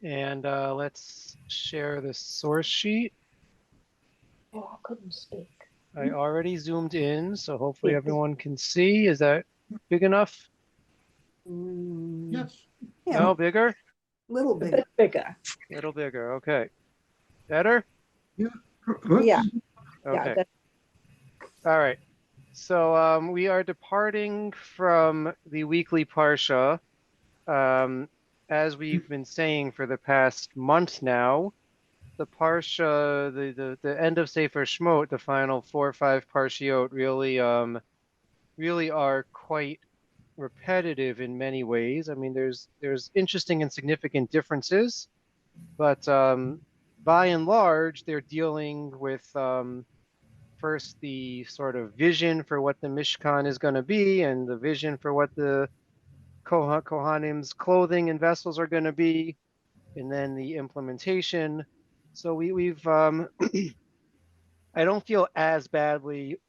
And let's share the source sheet. Oh, I couldn't speak. I already zoomed in, so hopefully everyone can see. Is that big enough? Yes. Yeah, No, bigger? little A bit. bit bigger. Little bigger. Okay. Better? Yeah. Okay. Yeah, All right. So we are departing from the weekly Parsha. As we've been saying for the past month now, the Parsha, the end of Sefer Shmot, the final 4 or 5 Parshiot really are quite repetitive in many ways. I mean, there's interesting and significant differences, but by and large, they're dealing with first the sort of vision for what the Mishkan is going to be, and the vision for what the Kohanim's clothing and vessels are going to be, and then the implementation. So we've I don't feel as badly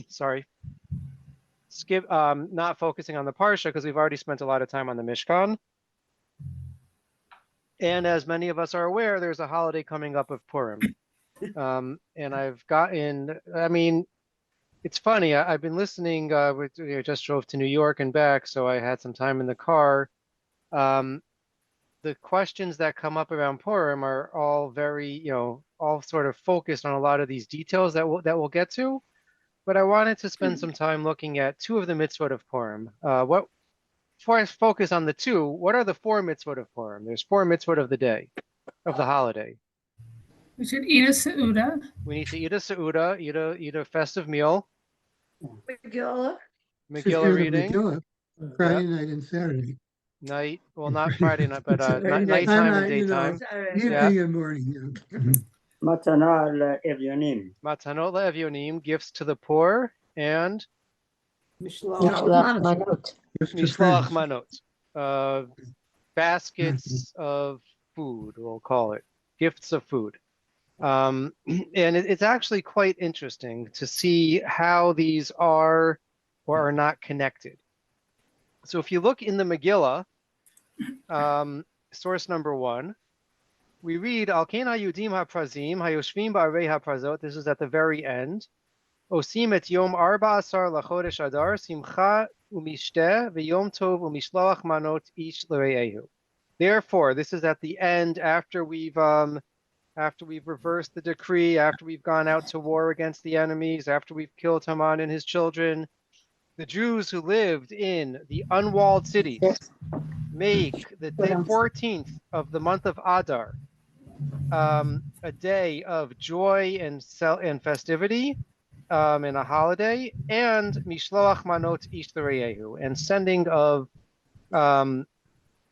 sorry, skip not focusing on the Parsha because we've already spent a lot of time on the Mishkan. And as many of us are aware, there's a holiday coming up of Purim. And I've gotten, I mean, it's funny. I've been listening. Just drove to New York and back, so I had some time in the car. The questions that come up around Purim are all very, all sort of focused on a lot of these details that we'll get to. But I wanted to spend some time looking at 2 of the mitzvot of Purim. Before I focus on the 2, what are the 4 mitzvot of Purim? There's 4 mitzvot of the day, of the holiday. We should eat a seuda. We need to eat a seuda, eat a festive meal. Megillah. Megillah reading. Megillah, Friday night and Saturday. Night, well, not Friday night, but Saturday. nighttime and You know, daytime. evening and morning. Matanot LaEvyonim. Matanot LaEvyonim, gifts to the poor, and Mishloach Manot. Mishloach Manot, baskets of food, we'll call it, gifts of food. And it's actually quite interesting to see how these are or are not connected. So if you look in the Megillah, source number 1, we read, Al Ken HaYudim HaPrazim HaYoshvim Ba'arei HaPrazot. This is at the very end. Osim et Yom 14 LaChodesh Adar Simcha Umishteh VeYom Tov Umishloach Manot Ish L'Re'ehu. Therefore, this is at the end after we've reversed the decree, after we've gone out to war against the enemies, after we've killed Haman and his children. The Jews who lived in the unwalled cities make the day 14th of the month of Adar a day of joy and festivity, and a holiday, and Mishloach Manot Ish L'Re'ehu, and sending of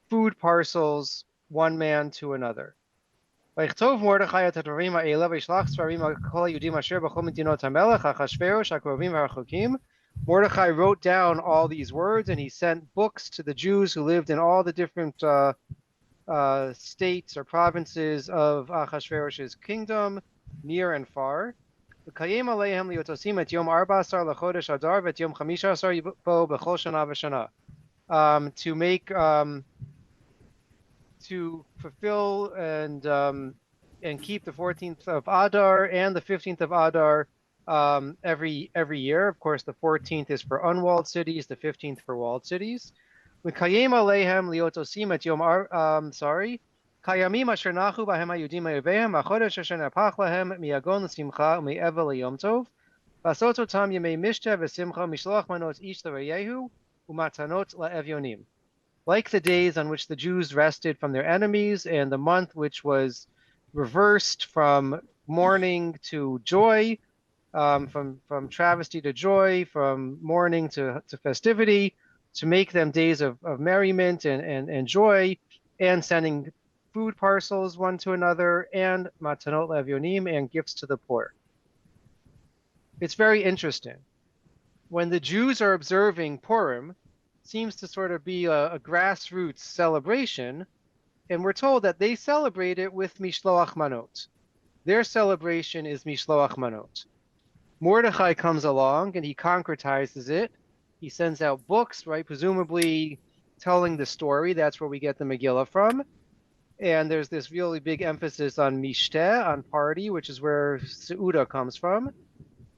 food parcels one man to another. ויכתוב מרדכי את הדברים האלה וישלח ספרים על כל היהודים אשר בכל מדינות המלך אחשוורוש הקרובים והרחוקים. Mordechai wrote down all these words, and he sent books to the Jews who lived in all the different states or provinces of Achashverosh's kingdom, near and far. וקיים עליהם להיות עושים את יום 14 לחודש אדר ואת יום 15 בו בכל שנה ושנה. To make to fulfill and keep the 14th of Adar and the 15th of Adar every year. Of course, the 14th is for unwalled cities, the 15th for walled cities. Kayamim asher nachu bahem hayudim ha'yevehem ha'chodesh asher nepach lahem miyagon l'simcha u'me'evel liyom tov v'asot otam yemei mishteh v'simcha mishloach manot ish l'reyehu u'matanot LaEvyonim. Like the days on which the Jews rested from their enemies, and the month which was reversed from mourning to joy, from travesty to joy, from mourning to festivity, to make them days of merriment and joy, and sending food parcels one to another, and Matanot LaEvyonim, and gifts to the poor. It's very interesting. When the Jews are observing Purim, seems to sort of be a grassroots celebration, and we're told that they celebrate it with Mishloach Manot. Their celebration is Mishloach Manot. Mordechai comes along and he concretizes it. He sends out books, right? Presumably telling the story. That's where we get the Megillah from. And there's this really big emphasis on mishteh, on party, which is where Seuda comes from.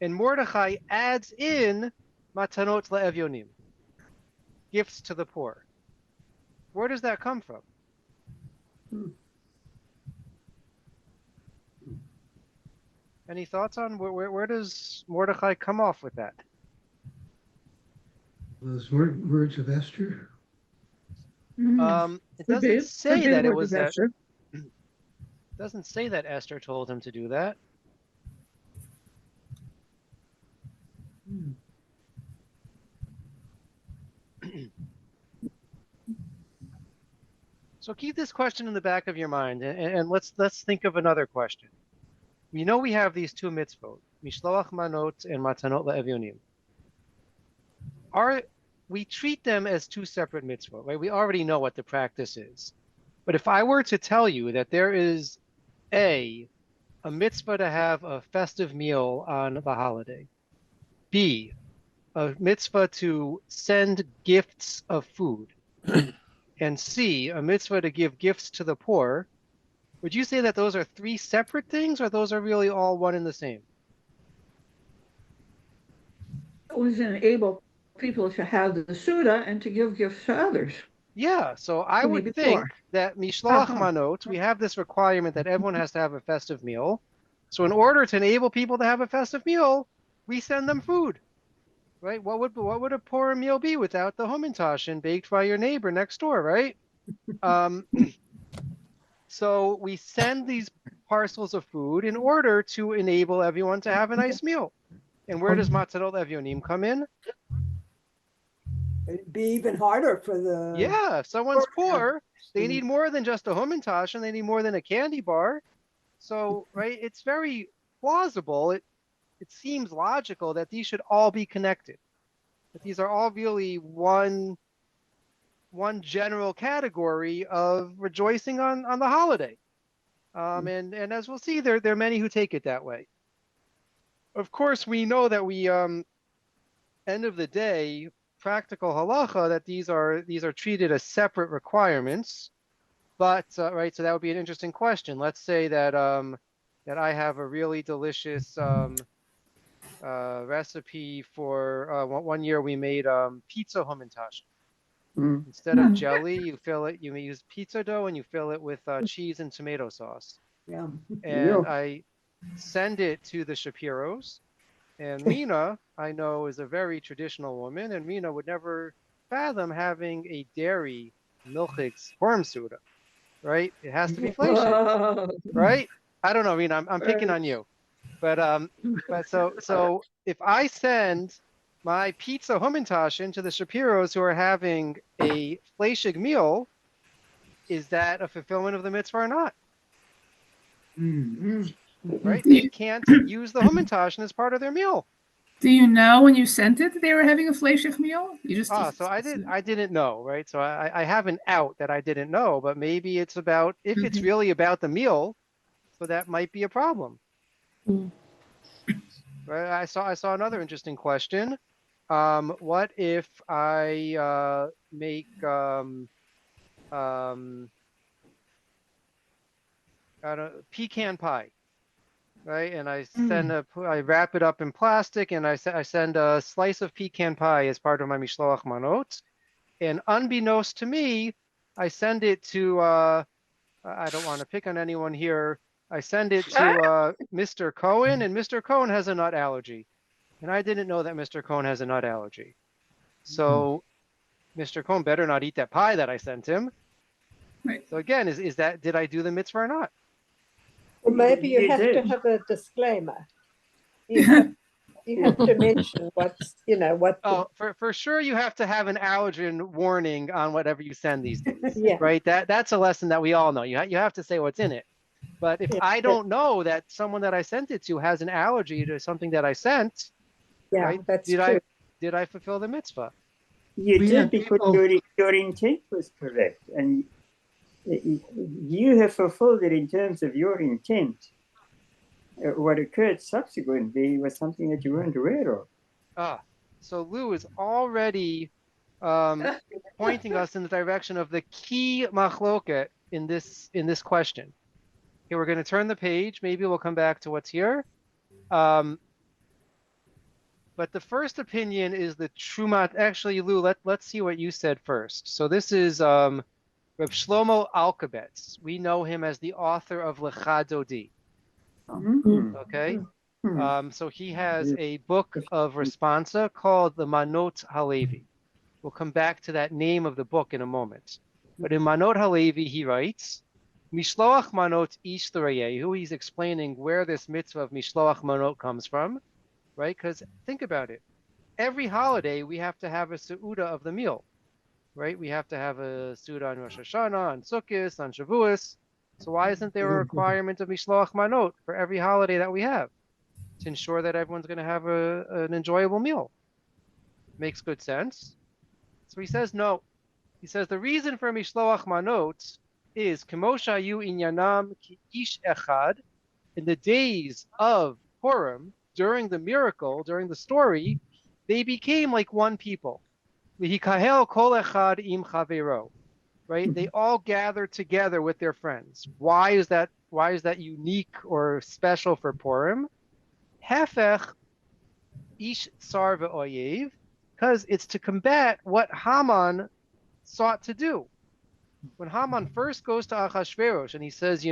And Mordechai adds in Matanot LaEvyonim, gifts to the poor. Where does that come from? Any thoughts on where does Mordechai come off with that? Those words of Esther. It doesn't say that it was that. It doesn't say that Esther told him to do that. So keep this question in the back of your mind, and let's think of another question. We know we have these two mitzvot, Mishloach Manot and Matanot LaEvyonim. We treat them as two separate mitzvot, right? We already know what the practice is. But if I were to tell you that there is a mitzvah to have a festive meal on the holiday, B, a mitzvah to send gifts of food, and C, a mitzvah to give gifts to the poor, would you say that those are three separate things, or those are really all one and the same? Always enable people to have the Suda and to give gifts to others. Yeah, so I would think that Mishloach Manot, we have this requirement that everyone has to have a festive meal. So in order to enable people to have a festive meal, we send them food, right? What would a Purim meal be without the Hamantashen baked by your neighbor next door, right? So we send these parcels of food in order to enable everyone to have a nice meal. And where does Matanot LaEvyonim come in? It'd be even harder for the... Yeah, if someone's poor, they need more than just a Hamantashen, they need more than a candy bar. So, right, it's very plausible, it seems logical that these should all be connected. That these are all really one general category of rejoicing on the holiday. And as we'll see, there are many who take it that way. Of course, we know that we, end of the day, practical halacha, that these are treated as separate requirements. But right, so that would be an interesting question. Let's say that that I have a really delicious recipe for one year we made pizza Hamantashen. Instead of jelly, you may use pizza dough and you fill it with cheese and tomato sauce. Yeah. And I send it to the Shapiros. And Mina, I know, is a very traditional woman, and Mina would never fathom having a dairy milchig Purim Suda, right? It has to be fleishig, right? I don't know, Mina, I'm picking on you. But so if I send my pizza Hamantashen to the Shapiros who are having a fleishig meal, is that a fulfillment of the mitzvah or not? Right? They can't use the Hamantashen as part of their meal. Do you know when you sent it that they were having a fleishig meal? You just so I didn't know, right? So I have an out that I didn't know, but maybe it's about, if it's really about the meal, so that might be a problem. Right? I saw another interesting question. What if I make pecan pie, right? And I send I wrap it up in plastic, and I send a slice of pecan pie as part of my Mishloach Manot. And unbeknownst to me, I send it to I don't want to pick on anyone here. I send it to Mr. Cohen, and Mr. Cohen has a nut allergy. And I didn't know that Mr. Cohen has a nut allergy. So Mr. Cohen better not eat that pie that I sent him. Right. So again, is that, did I do the mitzvah or not? Well, maybe you have to have a disclaimer. You have to mention what's, what. Oh, for sure you have to have an allergen warning on whatever you send these days. Yeah. Right? That's a lesson that we all know. You have to say what's in it. But if I don't know that someone that I sent it to has an allergy to something that I sent, right? That's true. Did I fulfill the mitzvah? You did, because your intent was correct, and you have fulfilled it in terms of your intent. What occurred subsequently was something that you weren't aware of. So Lou is already pointing us in the direction of the key machloket in this question. Okay, we're going to turn the page. Maybe we'll come back to what's here. But the first opinion is the Trumat. Actually, Lou, let's see what you said first. So this is Reb Shlomo Alkabetz. We know him as the author of Lecha Dodi. Okay? So he has a book of responsa called the Manot HaLevi. We'll come back to that name of the book in a moment. But in Manot HaLevi, he writes, Mishloach Manot ish l'reyehu. He's explaining where this mitzvah of Mishloach Manot comes from, right? Because think about it. Every holiday, we have to have a seuda of the meal, right? We have to have a seuda on Rosh Hashanah, on Sukkot, on Shavuos. So why isn't there a requirement of Mishloach Manot for every holiday that we have to ensure that everyone's going to have an enjoyable meal? Makes good sense. So he says no. He says the reason for Mishloach Manot is Kemosha yu inyanam ki ish echad. In the days of Purim, during the miracle, during the story, they became like one people. V'hikahel kol echad im chavero. Right? They all gathered together with their friends. Why is that unique or special for Purim? Hefech ish tsar ve'oyev, because it's to combat what Haman sought to do. When Haman first goes to Achashverosh and he says,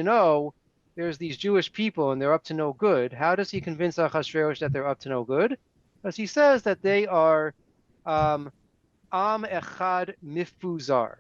there's these Jewish people and they're up to no good, how does he convince Achashverosh that they're up to no good? Because he says that they are Am Echad Mifuzar.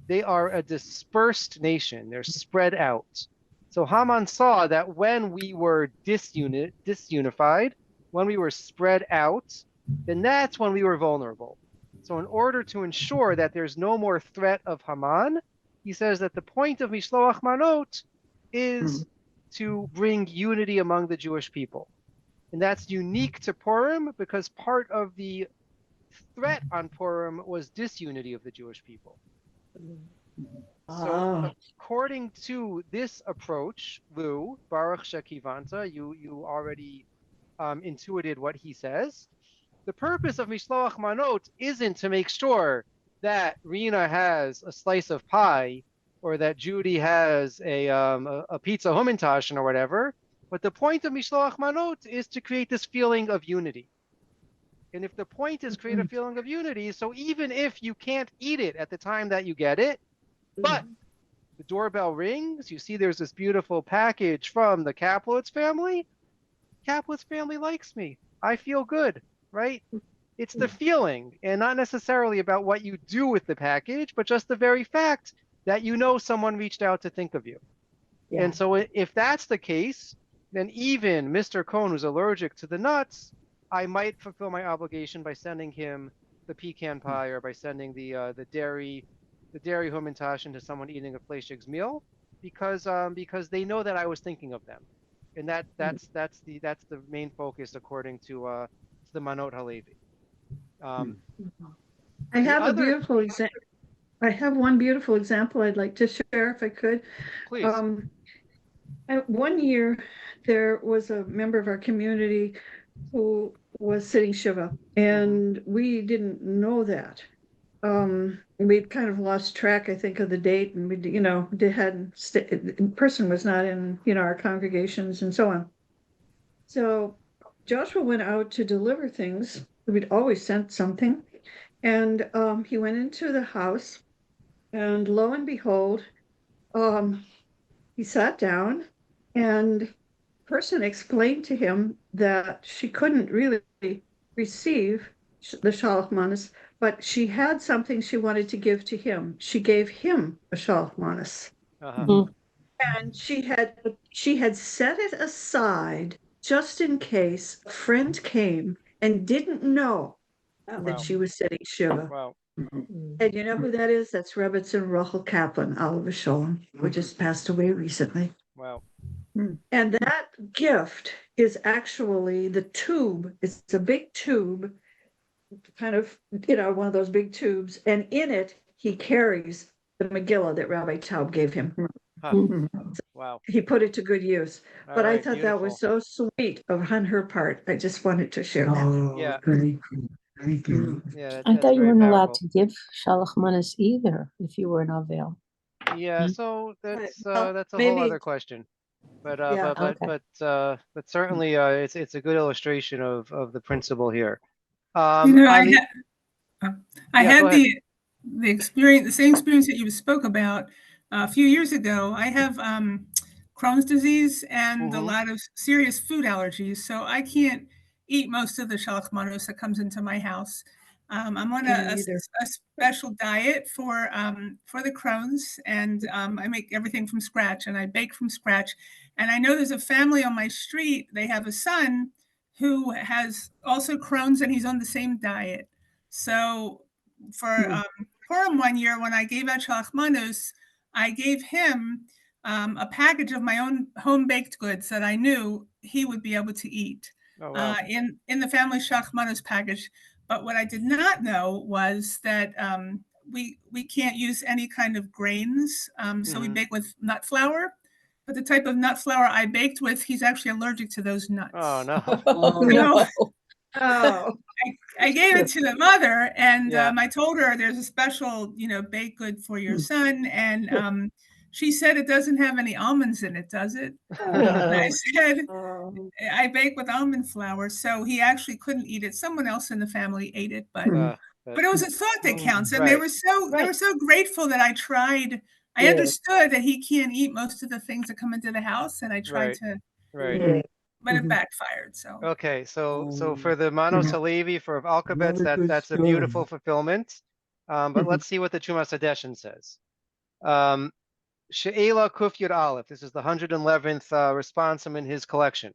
They are a dispersed nation. They're spread out. So Haman saw that when we were disunified, when we were spread out, then that's when we were vulnerable. So in order to ensure that there's no more threat of Haman, he says that the point of Mishloach Manot is to bring unity among the Jewish people. And that's unique to Purim because part of the threat on Purim was disunity of the Jewish people. So according to this approach, Lou, Baruch Shekivanta, you already intuited what he says. The purpose of Mishloach Manot isn't to make sure that Rena has a slice of pie or that Judy has a pizza humintaschen or whatever, but the point of Mishloach Manot is to create this feeling of unity. And if the point is create a feeling of unity, so even if you can't eat it at the time that you get it, but the doorbell rings, you see there's this beautiful package from the Kaplowitz family. Kaplowitz family likes me. I feel good, right? It's the feeling and not necessarily about what you do with the package, but just the very fact that someone reached out to think of you. Yeah. And so if that's the case, then even Mr. Cohn, who's allergic to the nuts, I might fulfill my obligation by sending him the pecan pie or by sending the dairy humintaschen to someone eating a Fleischig's meal, because they know that I was thinking of them, and that's the main focus according to the Manot HaLevi. I have a beautiful example. I have one beautiful example I'd like to share, if I could. Please. One year, there was a member of our community who was sitting Shiva, and we didn't know that. We'd kind of lost track, I think, of the date, and the person was not in, our congregations and so on. So Joshua went out to deliver things. We'd always sent something, and he went into the house, and lo and behold, he sat down, and the person explained to him that she couldn't really receive the Shalach Manas, but she had something she wanted to give to him. She gave him a Shalach Manas. And she had set it aside just in case a friend came and didn't know that she was sitting Shiva. Wow. And you know who that is? That's Rebbetzin Rachel Kaplan, Oliver Sholem, who just passed away recently. Wow. And that gift is actually the tube. It's a big tube, kind of, one of those big tubes. And in it, he carries the Megillah that Rabbi Taub gave him. Wow. He put it to good use. But I thought beautiful. that was so sweet on her part. I just wanted to share that. Yeah. Thank you. Yeah, I that's thought you very weren't allowed powerful. to give shalach manas either if you were an Avel. Yeah, so that's Well, that's a whole maybe- other question. But Yeah. but certainly it's a good illustration of the principle here. You know, On the I Yeah, go had ahead. the experience, the same experience that you spoke about a few years ago. I have Crohn's disease and a Mhm. lot of serious food allergies, so I can't eat most of the shalach manos that comes into my house. I'm on Can't a either. special diet for the Crohn's, and I make everything from scratch, and I bake from scratch. And I know there's a family on my street. They have a son who has also Crohn's, and he's on the same diet. So for Purim one year, when I gave out shalach manos, I gave him a package of my own home baked goods that I knew he would be able to eat Oh wow. in the family shalach manos package. But what I did not know was that we can't use any kind of grains. So we Mhm. bake with nut flour. But the type of nut flour I baked with, he's actually allergic to those nuts. Oh no. Oh, no. Oh, I gave it to the mother, and Yeah. I told her there's a special, baked good for your son, and she said it doesn't have any almonds in it, does it? And I said I bake with almond flour, so he actually couldn't eat it. Someone else in the family ate it, but it was a thought that counts, and they Right. were so grateful that I tried. I understood that he can't eat most of the things that come into the house, and I tried to, Right. but it backfired. So Okay, so for the Manos Halevi, for Alkabetz, Another good that's a story. beautiful fulfillment. But let's see what the Chumas Hadeshin says. She'ela Kuf Yud Aleph. This is the 111th responsum in his collection.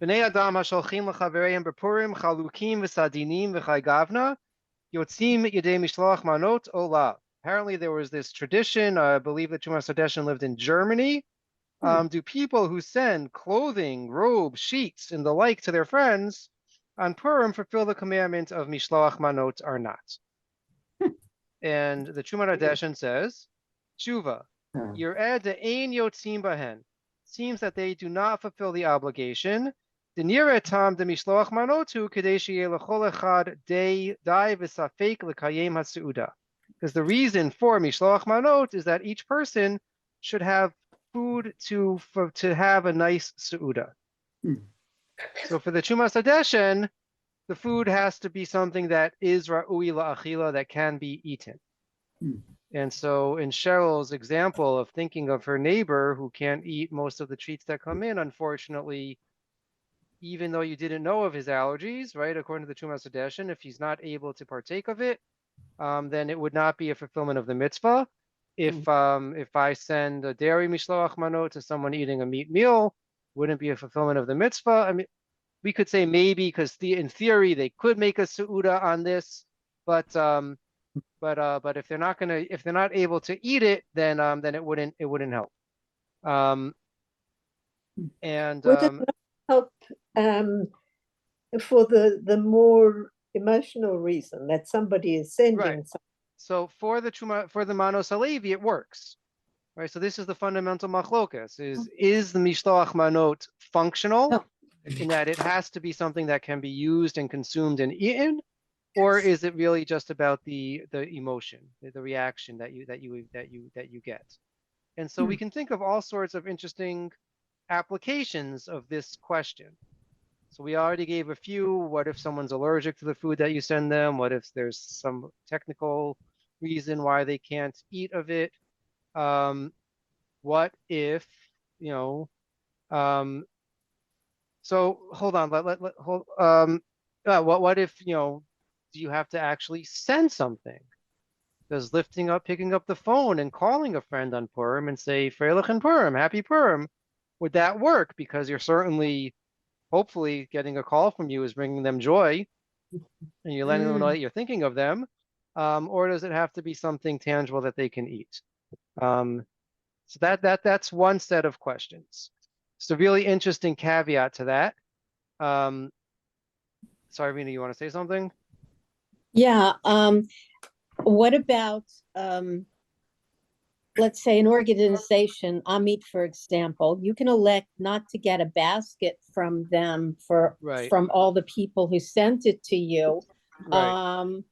B'nei Adam hasholchim l'chavereim b'Purim chalukim v'sadinim v'chai gavna yotzim yedei mishloach manot ola. Apparently there was this tradition, I believe that Chumas Hadeshin lived in Germany. Do people who send clothing, robes, sheets, and the like to their friends on Purim fulfill the commandment of Mishloach Manot or not? And the Chumash Hadeshin says, Tshuva, Yir'eh de'ein yotzim bahen. Seems that they do not fulfill the obligation. Denire tam de Mishloach Manotu kadei sheyeh lechol echad dai v'safek l'kayem ha'seuda. Because the reason for Mishloach Manot is that each person should have food to have a nice seuda. So for the Chumas Hadeshin, the food has to be something that is ra'ui la'achila, that can be eaten. And so in Cheryl's example of thinking of her neighbor who can't eat most of the treats that come in, unfortunately, even though you didn't know of his allergies, right, according to the Chumas Hadeshin, if he's not able to partake of it, then it would not be a fulfillment of the mitzvah. If I send a dairy mishloach manot to someone eating a meat meal, wouldn't be a fulfillment of the mitzvah. I mean, we could say maybe because in theory they could make a seuda on this, but if they're not able to eat it, then it wouldn't help. And would it not help for the more emotional reason that somebody is sending right. something? So for the Manos Halevi, it works, right? So this is the fundamental machlokas: is the Mishloach Manot functional in that it has to be something that can be used and consumed and eaten, or is it really just about the emotion, the reaction that you get? And so we can think of all sorts of interesting applications of this question. So we already gave a few. What if someone's allergic to the food that you send them? What if there's some technical reason why they can't eat of it? What if, so hold on, what if, do you have to actually send something? Does picking up the phone and calling a friend on Purim and say, Freilichen Purim, happy Purim, would that work? Because you're certainly, hopefully, getting a call from you is bringing them joy, and you're letting them know that you're thinking of them. Or does it have to be something tangible that they can eat? So that's one set of questions. It's a really interesting caveat to that. Sorry, Rena, you want to say something? Yeah. What about, let's say, an organization, Amit, for example, you can elect not to get a basket from them from all the people who sent it to you, Right.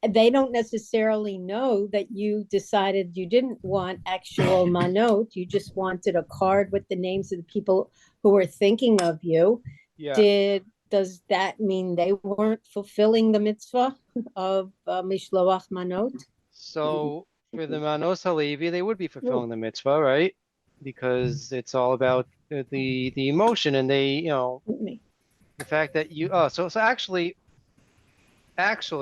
They don't necessarily know that you decided you didn't want actual Manot. You just wanted a card with the names of the people who were thinking of you. Yeah. Does that mean they weren't fulfilling the mitzvah of Mishloach Manot? So for the Manos Halevi, they would be fulfilling the mitzvah, right? Because it's all about the emotion, and they, the fact that you. Oh, so actually, I'm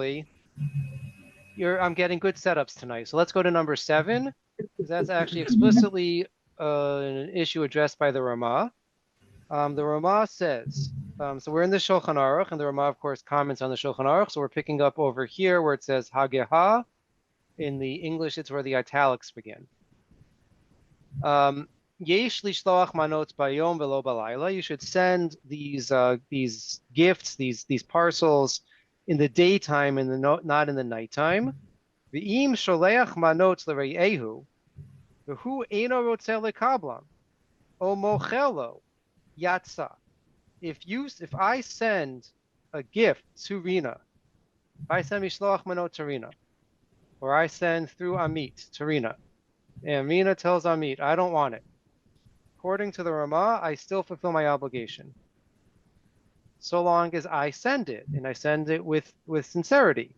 getting good setups tonight. So let's go to number 7, because that's actually explicitly an issue addressed by the Ramah. The Ramah says, so we're in the Shulchan Aruch, and the Ramah, of course, comments on the Shulchan Aruch. So we're picking up over here where it says Hageha. In the English, it's where the italics begin. Yesh lishloach manot bayom velo balayla. You should send these gifts, these parcels, in the daytime and not in the nighttime. V'im sholeach manot l'reyehu, v'hu eino rotze lekablam, o mochelo yatsa. If I send a gift to Rina, if I send mishloach manot to Rina, or I send through Amit to Rina, and Rina tells Amit, I don't want it. According to the Ramah, I still fulfill my obligation, so long as I send it, and I send it with sincerity.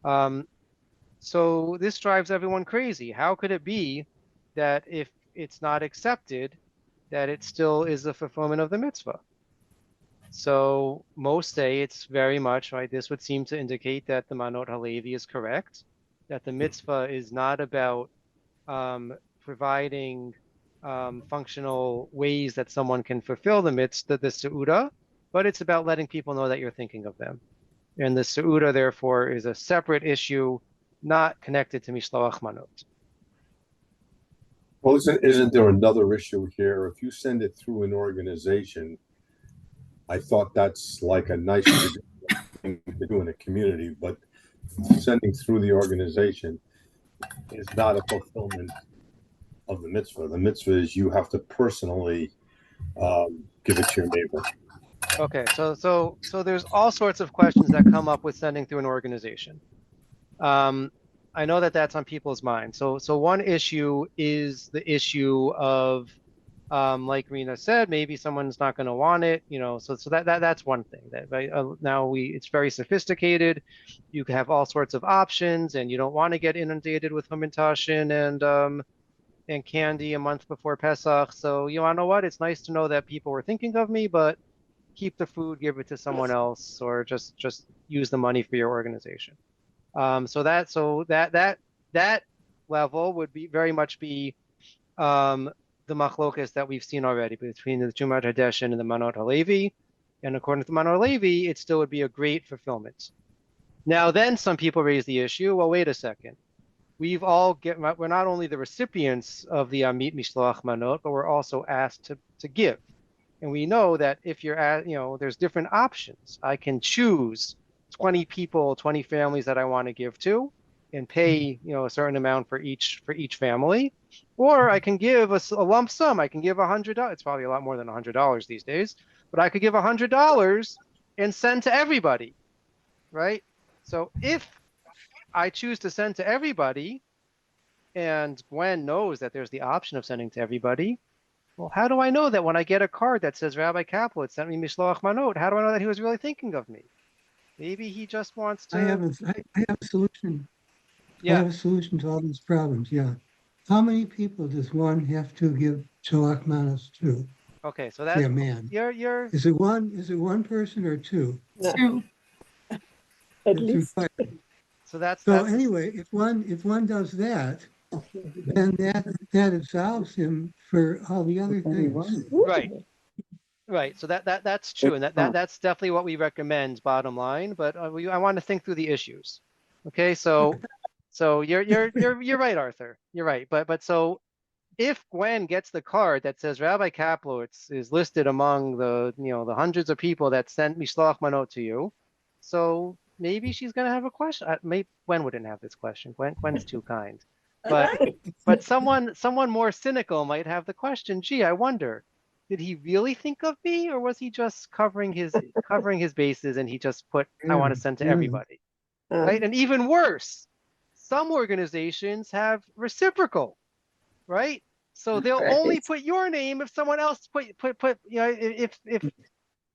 So this drives everyone crazy. How could it be that if it's not accepted, that it still is the fulfillment of the mitzvah? So most say it's very much, right, this would seem to indicate that the Manot Halevi is correct, that the mitzvah is not about providing functional ways that someone can fulfill the mitzvah, the Seudah, but it's about letting people know that you're thinking of them. And the Seudah, therefore, is a separate issue, not connected to Mishloach Manot. Well, isn't there another issue here? If you send it through an organization, I thought that's like a nice thing to do in a community, but sending through the organization is not a fulfillment of the mitzvah. The mitzvah is you have to personally give it to your neighbor. Okay, so there's all sorts of questions that come up with sending through an organization. I know that that's on people's minds. So one issue is the issue of, like Rena said, maybe someone's not going to want it, So that's one thing. That right, now it's very sophisticated. You can have all sorts of options, and you don't want to get inundated with hamantashen and candy a month before Pesach. So you want to know what? It's nice to know that people were thinking of me, but keep the food, give it to someone else, or just use the money for your organization. So that level would be very much be the machlokas that we've seen already between the Tumar Hadeshin and the Manot Halevi. And according to the Manot Halevi, it still would be a great fulfillment. Now, then some people raise the issue, well, wait a second. We're not only the recipients of the Amit Mishloach Manot, but we're also asked to give. And we know that if you're there's different options. I can choose 20 people, 20 families that I want to give to, and pay a certain amount for each family, or I can give a lump sum. I can give $100. It's probably a lot more than $100 these days, but I could give $100 and send to everybody, right? So if I choose to send to everybody, and Gwen knows that there's the option of sending to everybody, well, how do I know that when I get a card that says Rabbi Kaplowitz sent me Mishloach Manot, how do I know that he was really thinking of me? Maybe he just wants to. I have a solution. Yeah. I have a solution to all these problems. Yeah. How many people does one have to give Shalach Manos to? Okay, so that's a man. You're. Is it one person or two? No. Two. At least. So anyway, if one does that, then that absolves him for all the other things. Right. So that's true, and that's definitely what we recommend. Bottom line, but I want to think through the issues. Okay, so you're right, Arthur. You're right, but so if Gwen gets the card that says Rabbi Kaplowitz is listed among the the hundreds of people that sent Mishloach Manot to you, so maybe she's gonna have a question. Maybe Gwen wouldn't have this question. Gwen's too kind. But someone more cynical might have the question, gee, I wonder, did he really think of me, or was he just covering his bases and he just put, I want to send to everybody? right? And even worse, some organizations have reciprocal, right? So they'll only put your name if someone else put you know,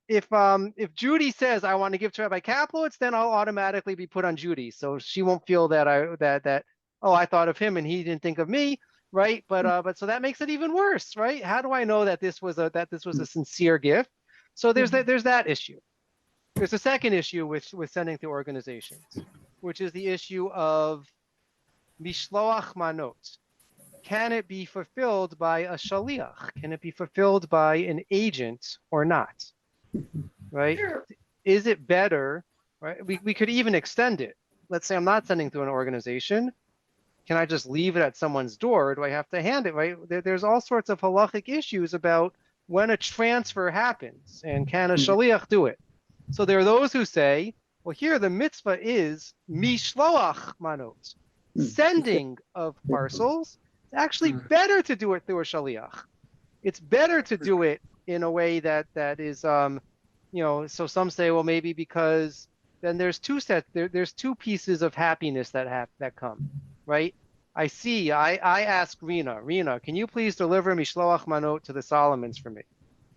if Judy says I want to give to Rabbi Kaplowitz, then I'll automatically be put on Judy, so she won't feel that I thought of him and he didn't think of me, right? But so that makes it even worse, right? How do I know that this was a sincere gift? So there's that issue. There's a second issue with sending to organizations, which is the issue of Mishloach Manot. Can it be fulfilled by a shaliach? Can it be fulfilled by an agent or not? Right? Sure. Is it better, right? We could even extend it. Let's say I'm not sending to an organization. Can I just leave it at someone's door? Do I have to hand it, right? There's all sorts of halachic issues about when a transfer happens and can a shaliach do it? So there are those who say, well, here the mitzvah is mishloach manot, sending of parcels. It's actually better to do it through a shaliach. It's better to do it in a way that is, you know, so some say, well, maybe because then there's there's two pieces of happiness that come, right? I ask Rena, can you please deliver Mishloach Manot to the Solomons for me?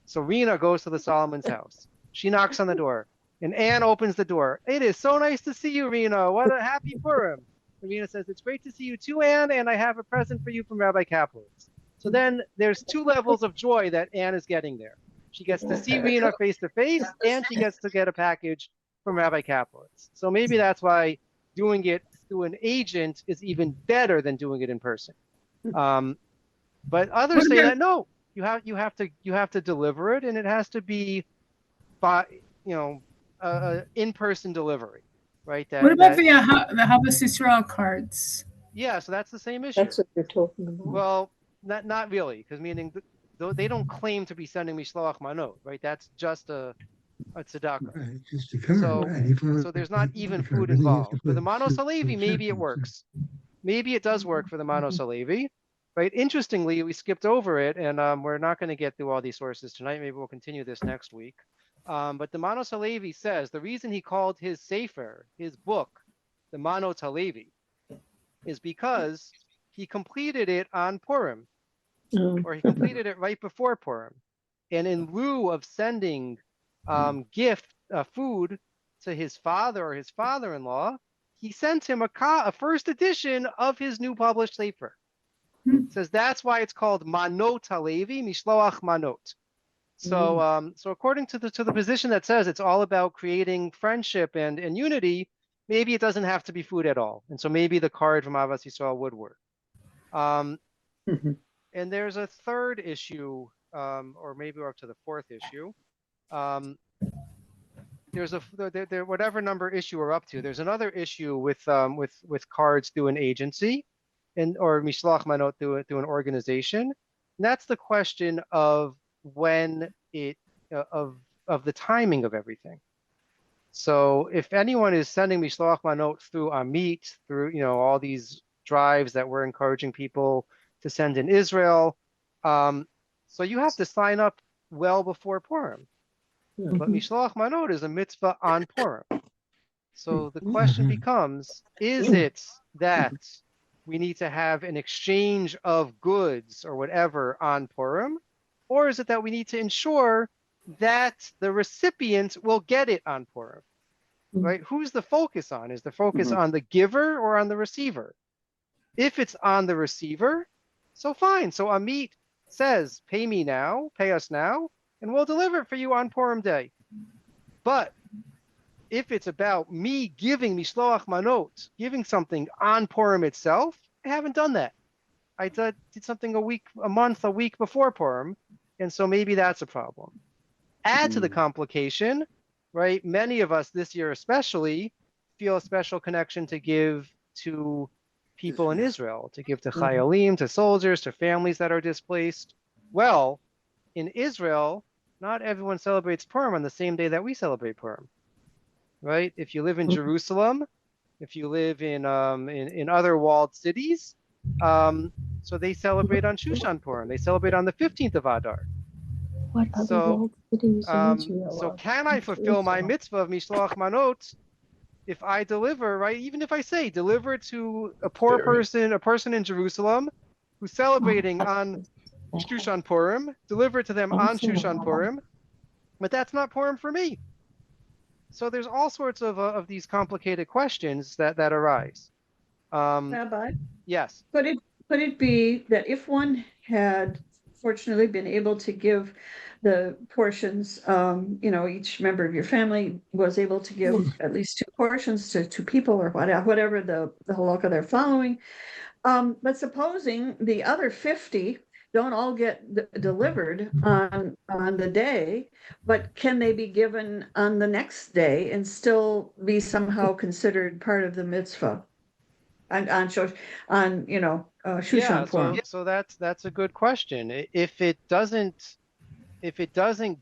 So Rena goes to the Solomons' house. She knocks on the door, and Anne opens the door. It is so nice to see you, Rena. What a happy Purim. And Rena says, it's great to see you too, Anne, and I have a present for you from Rabbi Kaplowitz. So then there's two levels of joy that Anne is getting there. She gets to see Rena face to face, and she gets to get a package from Rabbi Kaplowitz. So maybe that's why doing it through an agent is even better than doing it in person. But others say that no, you have to deliver it, and it has to be by in-person delivery, right? What about the Havas Yisrael cards? Yeah, so that's the same issue. That's what you're talking about. Well, not really, because meaning they don't claim to be sending Mishloach Manot, right? That's just a tzedakah. Right, just a card, right. So there's not even food involved. For the Manos HaLevi, maybe it works. Maybe it does work for the Manos HaLevi, right? Interestingly, we skipped over it, and we're not going to get through all these sources tonight. Maybe we'll continue this next week. But the Manos HaLevi says the reason he called his sefer, his book, the Manot HaLevi, is because he completed it on Purim, or he completed it right before Purim. And in lieu of sending food to his father or his father-in-law, he sent him a first edition of his new published sefer. It says that's why it's called Manot HaLevi, Mishloach Manot. So, so according to the position that says it's all about creating friendship and unity, maybe it doesn't have to be food at all, and so maybe the card from Avas Yisrael would work. And there's a third issue, or maybe we're up to the fourth issue. There's whatever number issue we're up to. There's another issue with cards through an agency, or Mishloach Manot through an organization. And that's the question of when of the timing of everything. So if anyone is sending Mishloach Manot through Amit, through all these drives that we're encouraging people to send in Israel, so you have to sign up well before Purim. But Mishloach Manot is a mitzvah on Purim. So the question becomes, is it that we need to have an exchange of goods or whatever on Purim? Or is it that we need to ensure that the recipient will get it on Purim? Right? Who's the focus on? Is the focus on the giver or on the receiver? If it's on the receiver, so fine. So Amit says, pay me now, pay us now, and we'll deliver it for you on Purim day. But if it's about me giving Mishloach Manot, giving something on Purim itself, I haven't done that. I did something a week before Purim, and so maybe that's a problem. Add to the complication, right? Many of us this year especially feel a special connection to give to people in Israel, to give to Chayalim, to soldiers, to families that are displaced. Well, in Israel, not everyone celebrates Purim on the same day that we celebrate Purim, right? If you live in Jerusalem, if you live in other walled cities, so they celebrate on Shushan Purim. They celebrate on the 15th of Adar. What other walled cities in Israel so can I fulfill my mitzvah of Mishloach Manot if I deliver, right, even if I say deliver to a poor person, a person in Jerusalem who's celebrating on Shushan Purim, deliver to them on Shushan Purim, but that's not Purim for me. So there's all sorts of these complicated questions that arise. Rabbi, Yes. could it be that if one had fortunately been able to give the portions, each member of your family was able to give at least 2 portions to 2 people or whatever the halakha they're following. But supposing the other 50 don't all get delivered on the day, but can they be given on the next day and still be somehow considered part of the mitzvah? On Shushan Purim. So that's a good question. If it doesn't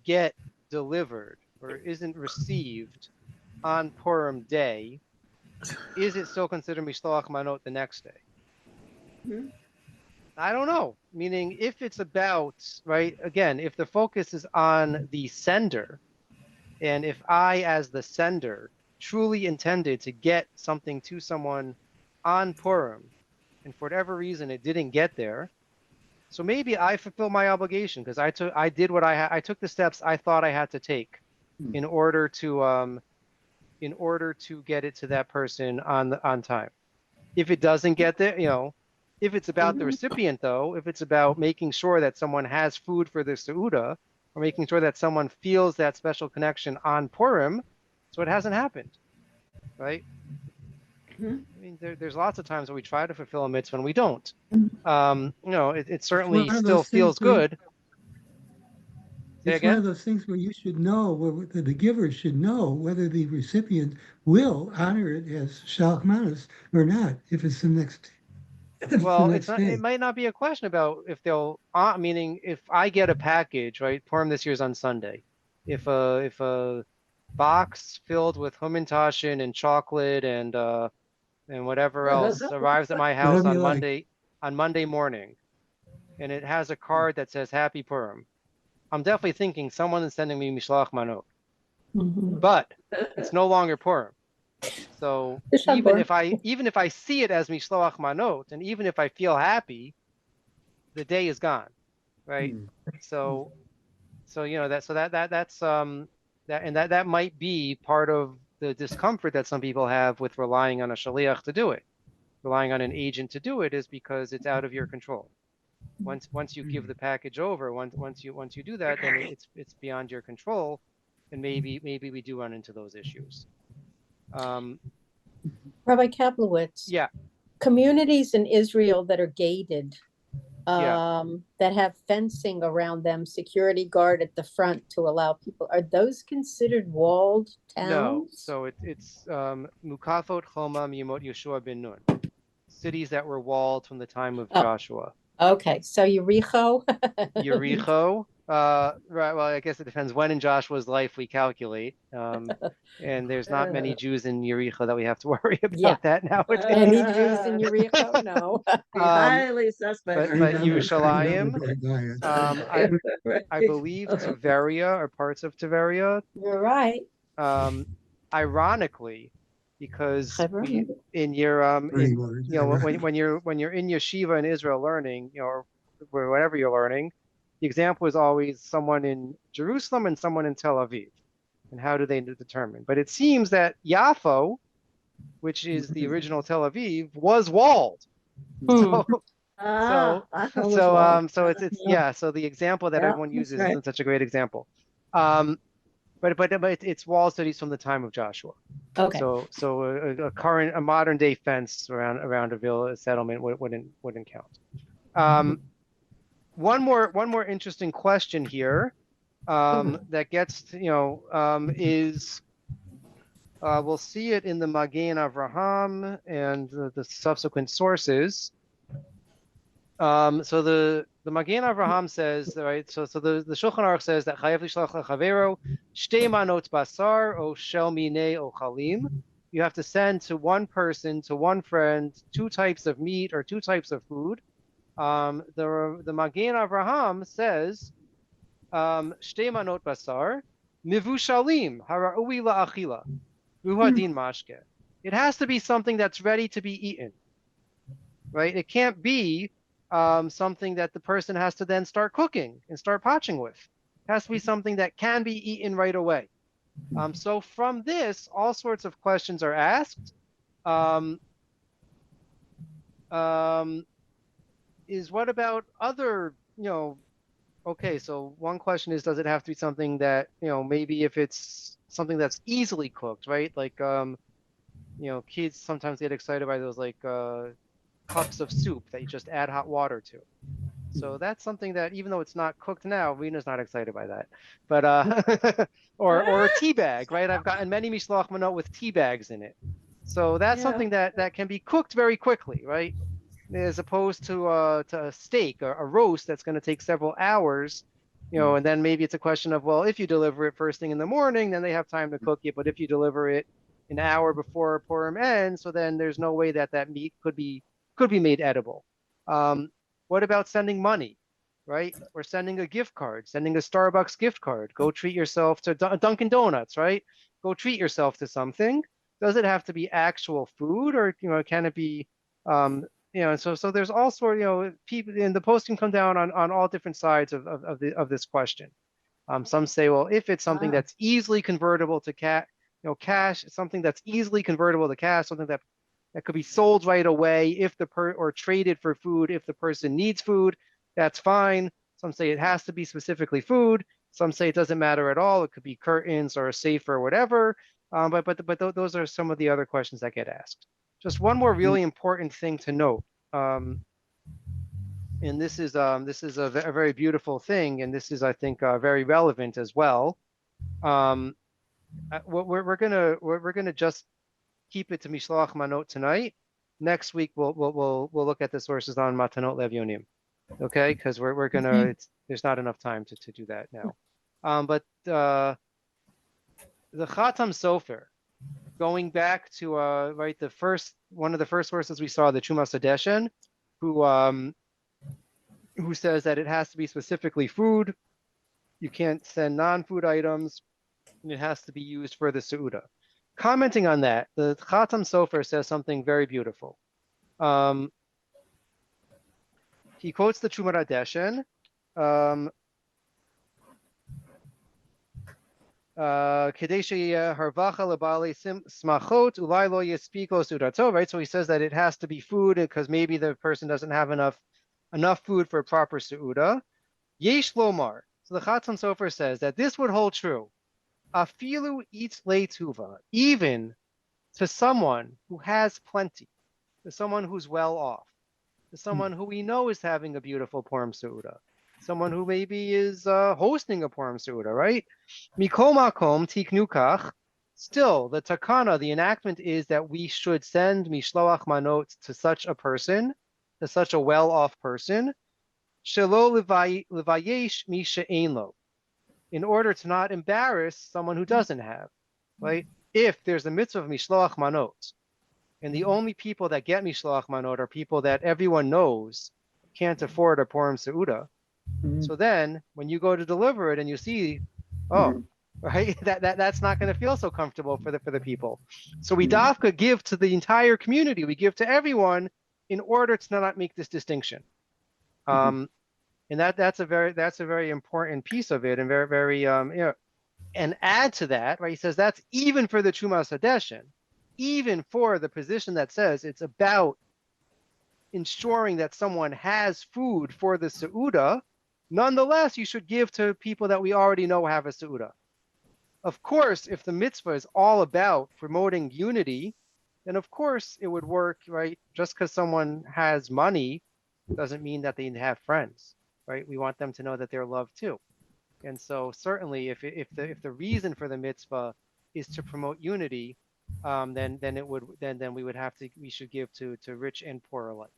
get delivered or isn't received on Purim day, is it still considered Mishloach Manot the next day? Mm-hmm. I don't know. Meaning, if it's about, right, again, if the focus is on the sender, and if I, as the sender, truly intended to get something to someone on Purim, and for whatever reason it didn't get there, so maybe I fulfill my obligation because I took the steps I thought I had to take in order to get it to that person on time. If it doesn't get there, if it's about the recipient, though, if it's about making sure that someone has food for the Seudah, or making sure that someone feels that special connection on Purim, so it hasn't happened, right? Mm-hmm. I mean, there's lots of times where we try to fulfill a mitzvah and we don't. It certainly still feels good. It's one of those things where you should know, where the giver should know whether the recipient will honor it as Shalach Manos or not, if it's the next. Well, it might not be a question about if they'll, meaning if I get a package, right? Purim this year's on Sunday. If a box filled with Hamantashen and chocolate and whatever else arrives at my house on Monday morning, and it has a card that says Happy Purim, I'm definitely thinking someone is sending me Mishloach Manot. But it's no longer Purim. So even if I see it as Mishloach Manot, and even if I feel happy, the day is gone, right? So that might be part of the discomfort that some people have with relying on a shaliach to do it, relying on an agent to do it, is because it's out of your control. Once you give the package over, once you do that, then it's beyond your control, and maybe we do run into those issues. Rabbi Kaplowitz. Yeah. Communities in Israel that are gated, that have fencing around them, security guard at the front to allow people, are those considered walled towns? No. So it's Mukafot Choma Miyamot Yeshua ben Nun, cities that were walled from the time of Joshua. Okay, so Yericho. Right. Well, I guess it depends when in Joshua's life we calculate. And there's not many Jews in Yericho that we have to worry about that nowadays. Any Jews in Yericho? No. Highly suspect. But Yerushalayim, I believe Tveria or parts of Tveria. You're right. Ironically, because in your when you're in yeshiva in Israel learning, or whatever you're learning, the example is always someone in Jerusalem and someone in Tel Aviv, and how do they determine? But it seems that Yafo, which is the original Tel Aviv, was walled. So the example that everyone uses isn't such a great example. But it's wall studies from the time of Joshua. Okay. So a modern day fence around a village settlement wouldn't count. One more interesting question here that gets to, is we'll see it in the Magen Avraham and the subsequent sources. So the Magen Avraham says, right? So the Shulchan Aruch says that chayav lishlach lechavero shtei manot basar o shel minei o chalim. You have to send to one person, to one friend, 2 types of meat or 2 types of food. The Magen Avraham says shtei manot basar mivushalim haraui la'achila v'hu hadin mashke. it has to be something that's ready to be eaten, right? It can't be something that the person has to then start cooking and start potching with. It has to be something that can be eaten right away. So from this, all sorts of questions are asked. Is what about other, okay, so one question is, does it have to be something that, maybe if it's something that's easily cooked, right? Like, kids sometimes get excited by those like cups of soup that you just add hot water to. So that's something that, even though it's not cooked now, Rena's not excited by that. But or a tea bag, right? I've gotten many Mishloach Manot with tea bags in it. So that's something that can be cooked very quickly, right? As opposed to a steak or a roast that's going to take several hours, and then maybe it's a question of, well, if you deliver it first thing in the morning, then they have time to cook it. But if you deliver it an hour before Purim ends, so then there's no way that meat could be made edible. What about sending money, right? Or sending a gift card, sending a Starbucks gift card. Go treat yourself to Dunkin' Donuts, right? Go treat yourself to something. Does it have to be actual food, or can it be so there's all sort, people, and the post can come down on all different sides of this question. Some say, well, if it's something that's easily convertible to cash, something that's easily convertible to cash, something that could be sold right away or traded for food if the person needs food, that's fine. Some say it has to be specifically food. Some say it doesn't matter at all. It could be curtains or a safe or whatever. But those are some of the other questions that get asked. Just one more really important thing to note, and this is a very beautiful thing, and this is, I think, very relevant as well. We're gonna just keep it to Mishloach Manot tonight. Next week we'll look at the sources on Matanot LaEvyonim, okay? Because we're gonna there's not enough time to do that now. But the Chatam Sofer, going back to right, one of the first sources we saw, the Chumas Adeshen, who says that it has to be specifically food. You can't send non-food items, and it has to be used for the Seudah. Commenting on that, the Chatam Sofer says something very beautiful. He quotes the Chumas Adeshen. Right? So he says that it has to be food because maybe the person doesn't have enough food for a proper Seudah. Yesh Lomar. So the Chatam Sofer says that this would hold true. Afilu eats leituva, even to someone who has plenty, to someone who's well off, to someone who we know is having a beautiful Purim Seudah, someone who maybe is hosting a Purim Seudah, right? Mikol makom tiknu kach. Still, the takana, the enactment is that we should send Mishloach Manot to such a person, to such a well-off person, shelo levayesh mi she'ein lo, in order to not embarrass someone who doesn't have, right? If there's a mitzvah of Mishloach Manot, and the only people that get Mishloach Manot are people that everyone knows can't afford a Purim Seudah, so then when you go to deliver it and you see, right, that's not going to feel so comfortable for the people. So we dafka give to the entire community, we give to everyone in order to not make this distinction. And that's a very important piece of it, and very and add to that, right? He says that's even for the Chumas Adeshen, even for the position that says it's about ensuring that someone has food for the Seudah. Nonetheless, you should give to people that we already know have a Seudah. Of course, if the mitzvah is all about promoting unity, then of course it would work, right? Just because someone has money doesn't mean that they have friends, right? We want them to know that they're loved too. And so certainly if the reason for the mitzvah is to promote unity, then we should give to rich and poor alike.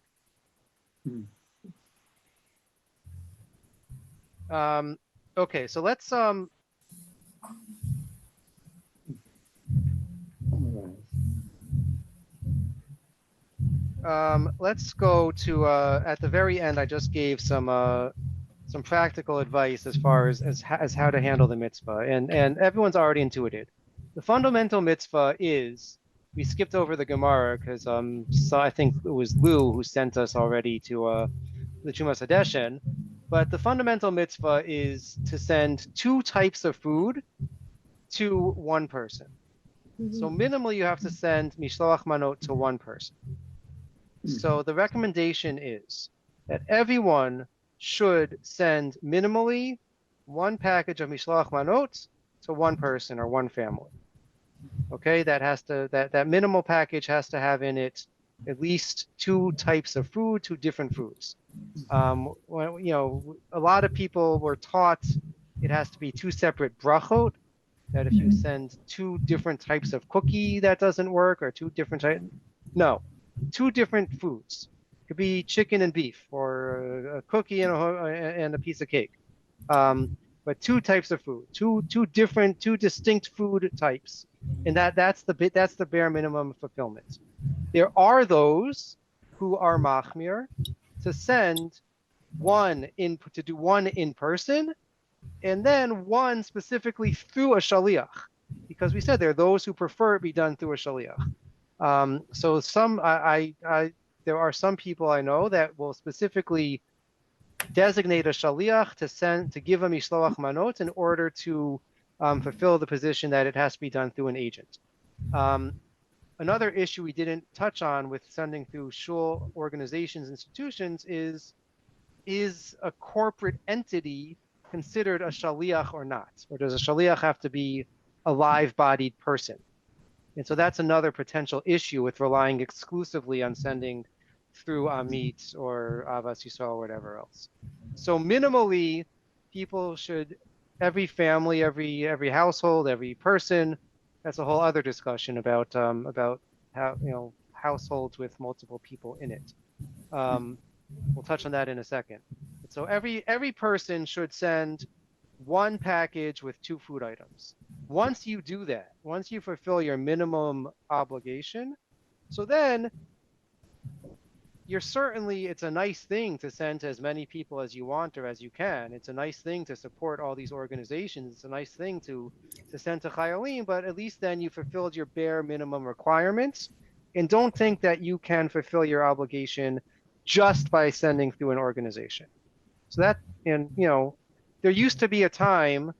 Okay, so let's go to at the very end. I just gave some practical advice as far as how to handle the mitzvah, and everyone's already intuited. The fundamental mitzvah is we skipped over the Gemara because so I think it was Lou who sent us already to the Chumas Hadeshen. But the fundamental mitzvah is to send 2 types of food to one person. So minimally, you have to send Mishloach Manot to one person. So the recommendation is that everyone should send minimally 1 package of Mishloach Manot to one person or one family. Okay, that minimal package has to have in it at least 2 types of food, 2 different foods. When, you know, a lot of people were taught it has to be 2 separate brachot. That if you send 2 different types of cookie, that doesn't work, or 2 different types. No, 2 different foods. It could be chicken and beef, or a cookie and a piece of cake. But 2 types of food, two distinct food types, and that's the bare minimum fulfillment. There are those who are machmir to send to do 1 in person, and then 1 specifically through a shaliach, because we said there are those who prefer it be done through a shaliach. So there are some people I know that will specifically designate a shaliach to give a mishloach manot in order to fulfill the position that it has to be done through an agent. Another issue we didn't touch on with sending through shul organizations, institutions is a corporate entity considered a shaliach or not? Or does a shaliach have to be a live-bodied person? And so that's another potential issue with relying exclusively on sending through Amit or Avas Yisrael or whatever else. So minimally, every family, every household, every person, that's a whole other discussion about how, you know, households with multiple people in it. We'll touch on that in a second. So every person should send 1 package with 2 food items. Once you do that, once you fulfill your minimum obligation, so then it's a nice thing to send to as many people as you want or as you can. It's a nice thing to support all these organizations. It's a nice thing to send to Chayalim, but at least then you fulfilled your bare minimum requirements. And don't think that you can fulfill your obligation just by sending through an organization. So that, and you know, there used to be a time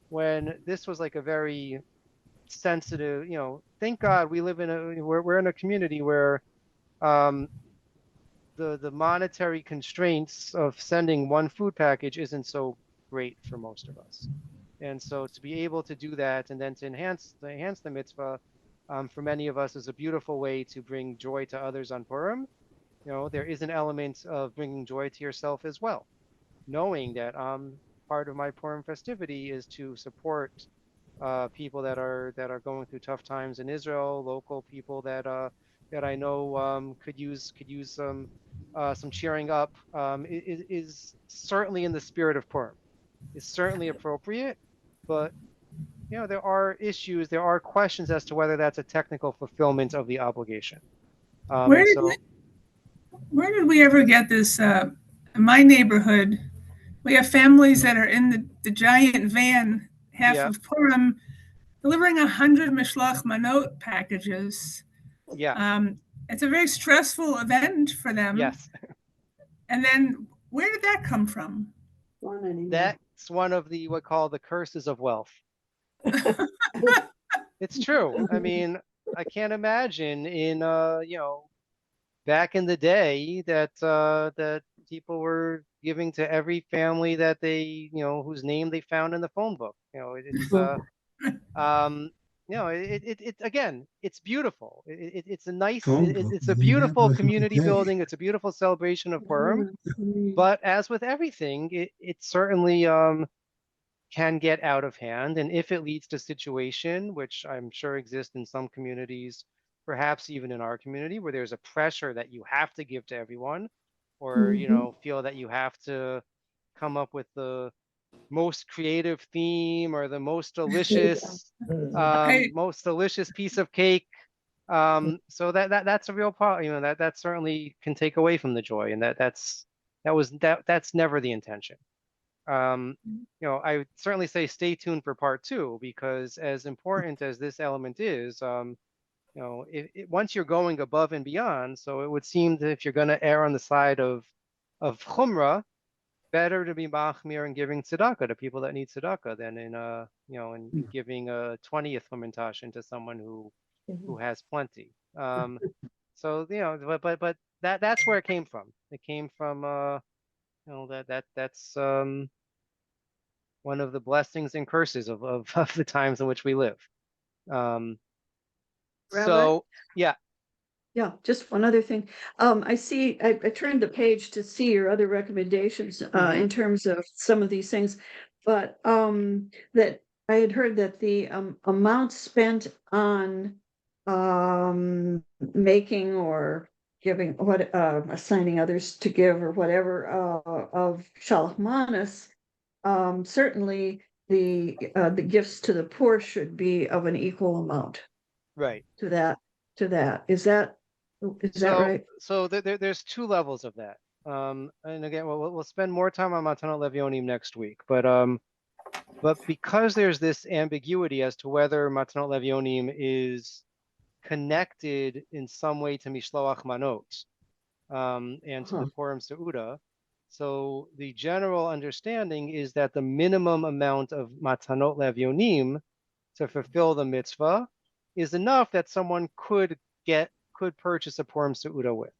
when this was like a very sensitive, you know, thank God we're in a community where the monetary constraints of sending 1 food package isn't so great for most of us. And so to be able to do that and then to enhance the mitzvah for many of us is a beautiful way to bring joy to others on Purim. You know, there is an element of bringing joy to yourself as well, knowing that part of my Purim festivity is to support people that are going through tough times in Israel, local people that I know could use some cheering up. Is certainly in the spirit of Purim. It's certainly appropriate, but you know, there are issues, there are questions as to whether that's a technical fulfillment of the obligation. Where did we ever get this? In my neighborhood, we have families that are in the giant van half of Purim, delivering 100 Mishloach Manot packages. Yeah. It's a very stressful event for them. Yes. And then where did that come from? That's one of what call the curses of wealth. It's true. I mean, I can't imagine in you know, back in the day that people were giving to every family that they, you know, whose name they found in the phone book. You know, you know, it again, it's beautiful. It's a nice, it's a beautiful community building. It's a beautiful celebration of Purim. But as with everything, it certainly can get out of hand. And if it leads to situation, which I'm sure exists in some communities, perhaps even in our community, where there's a pressure that you have to give to everyone, or you know, feel that you have to come up with the most creative theme or the most delicious piece of cake. So that's a real problem. You know, that certainly can take away from the joy, and that's never the intention. You know, I would certainly say stay tuned for part 2, because as important as this element is, once you're going above and beyond, so it would seem that if you're going to err on the side of chumrah, better to be machmir and giving tzedakah to people that need tzedakah than in giving a 20th fermentation to someone who has plenty. So but that's where it came from. It came from that's one of the blessings and curses of the times in which we live. So yeah. Yeah, just one other thing. I see, I turned the page to see your other recommendations in terms of some of these things, but that I had heard that the amount spent on making or giving assigning others to give or whatever of Shalach Manos, certainly the gifts to the poor should be of an equal amount. Right. To that. Is that right? So there's two levels of that. And again, we'll spend more time on Matanot LaEvyonim next week, but because there's this ambiguity as to whether Matanot LaEvyonim is connected in some way to Mishloach Manot and to the Purim Seuda, so the general understanding is that the minimum amount of Matanot LaEvyonim to fulfill the mitzvah is enough that someone could purchase a Purim Seuda with.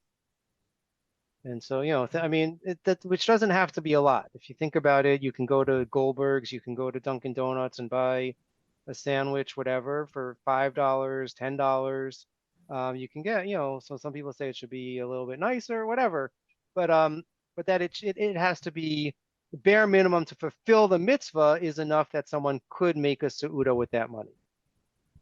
And so, I mean, which doesn't have to be a lot. If you think about it, you can go to Goldberg's, you can go to Dunkin' Donuts and buy a sandwich, whatever, for $5, $10. You can get, so some people say it should be a little bit nicer, whatever. But that it has to be the bare minimum to fulfill the mitzvah is enough that someone could make a Seuda with that money.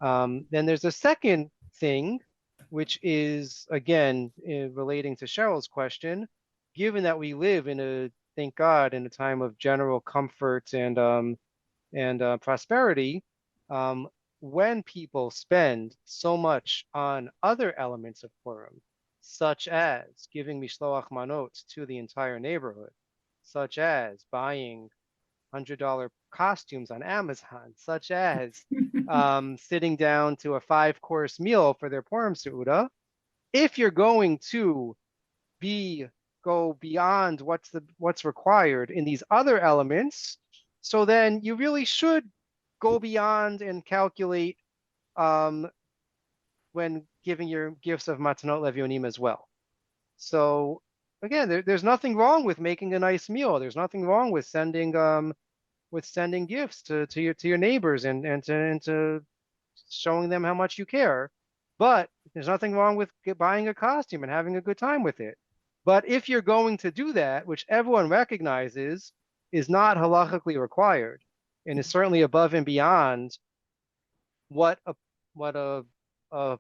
Then there's a second thing, which is, again, relating to Cheryl's question, given that we live thank God, in a time of general comfort and prosperity, when people spend so much on other elements of Purim, such as giving Mishloach Manot to the entire neighborhood, such as buying $100 costumes on Amazon, such as sitting down to a 5-course meal for their Purim Seuda. If you're going to go beyond what's required in these other elements, so then you really should go beyond and calculate when giving your gifts of Matanot LaEvyonim as well. So again, there's nothing wrong with making a nice meal. There's nothing wrong with sending gifts to your neighbors and to showing them how much you care. But there's nothing wrong with buying a costume and having a good time with it. But if you're going to do that, which everyone recognizes is not halachically required and is certainly above and beyond what a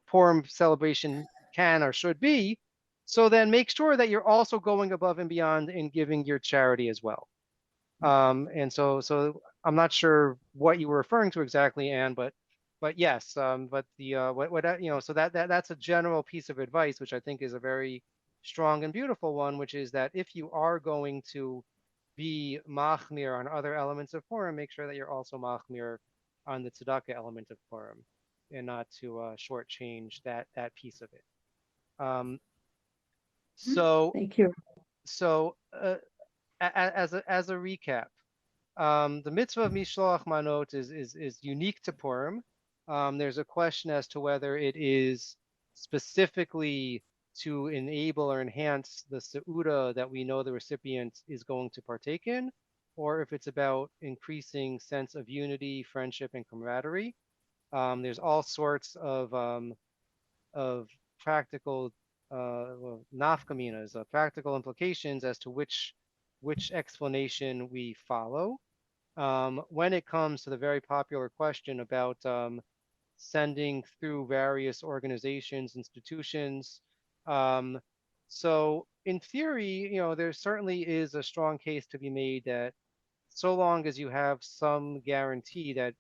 Purim celebration can or should be, so then make sure that you're also going above and beyond in giving your charity as well. And so I'm not sure what you were referring to exactly, Anne, but yes, but so that's a general piece of advice, which I think is a very strong and beautiful one, which is that if you are going to be machmir on other elements of Purim, make sure that you're also machmir on the tzedakah element of Purim, and not to shortchange that piece of it. So thank you. So as a recap, the mitzvah of Mishloach Manot is unique to Purim. There's a question as to whether it is specifically to enable or enhance the Seuda that we know the recipient is going to partake in, or if it's about increasing sense of unity, friendship, and camaraderie. There's all sorts of practical nafkaminas, practical implications as to which explanation we follow. When it comes to the very popular question about sending through various organizations, institutions, so in theory, there certainly is a strong case to be made that so long as you have some guarantee that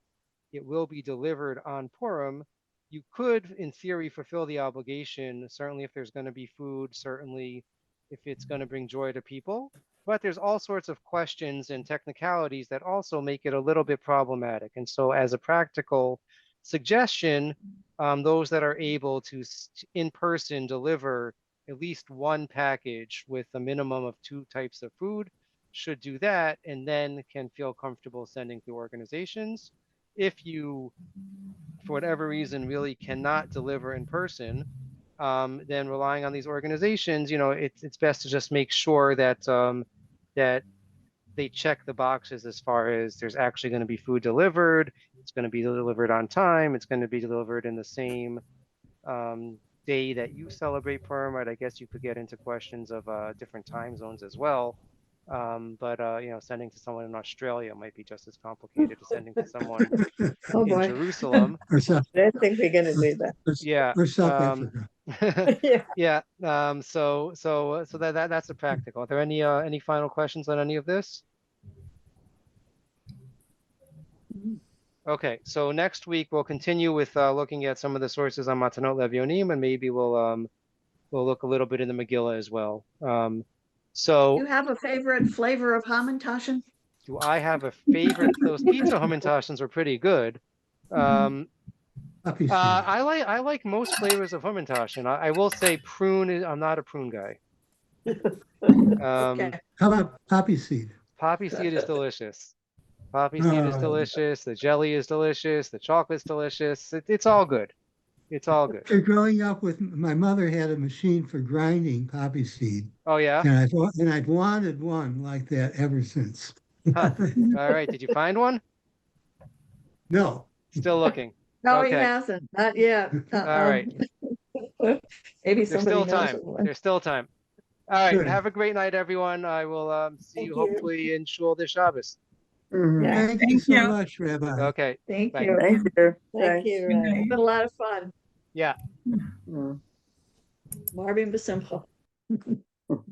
it will be delivered on Purim, you could, in theory, fulfill the obligation, certainly if there's going to be food, certainly if it's going to bring joy to people. But there's all sorts of questions and technicalities that also make it a little bit problematic. And so as a practical suggestion, those that are able to in person deliver at least one package with a minimum of 2 types of food should do that, and then can feel comfortable sending through organizations. If you, for whatever reason, really cannot deliver in person, then relying on these organizations, it's best to just make sure that that they check the boxes as far as there's actually going to be food delivered, it's going to be delivered on time, it's going to be delivered in the same day that you celebrate Purim, right? I guess you could get into questions of different time zones as well. But sending to someone in Australia might be just as complicated as sending to someone Oh, in boy. Jerusalem. Or South, I don't think we're going to do that. Yeah. or South Africa. Yeah. Yeah. So that's a practical. Are there any final questions on any of this? Okay, so next week we'll continue with looking at some of the sources on Matanot LaEvyonim, and maybe we'll look a little bit in the Megillah as well. Do So you have a favorite flavor of Hamantaschen? do I have a favorite? Those pizza Hamantashens were pretty good. Poppy seed. I like most flavors of Hamantaschen. I will say prune. I'm not a prune guy. Okay. How about poppy seed? Poppy seed is delicious. Poppy seed is delicious. The jelly is delicious. The chocolate's delicious. It's all good. It's all good. Growing up with my mother had a machine for grinding poppy seed, Oh yeah. and I've wanted one like that ever since. Huh. All right. Did you find one? No. Still looking. No, he Okay. hasn't. Not yet. All right. Maybe There's somebody still knows time. of one. There's still time. All right. Good. Have a great night, everyone. I will see Thank you you. hopefully in Shul this Shabbos. Yeah. Thank you so much, Rabbi. Okay. Thank Bye. you. Thank you. Thank you. It's been a lot of fun. Yeah. Mm. Marvin Basimcha.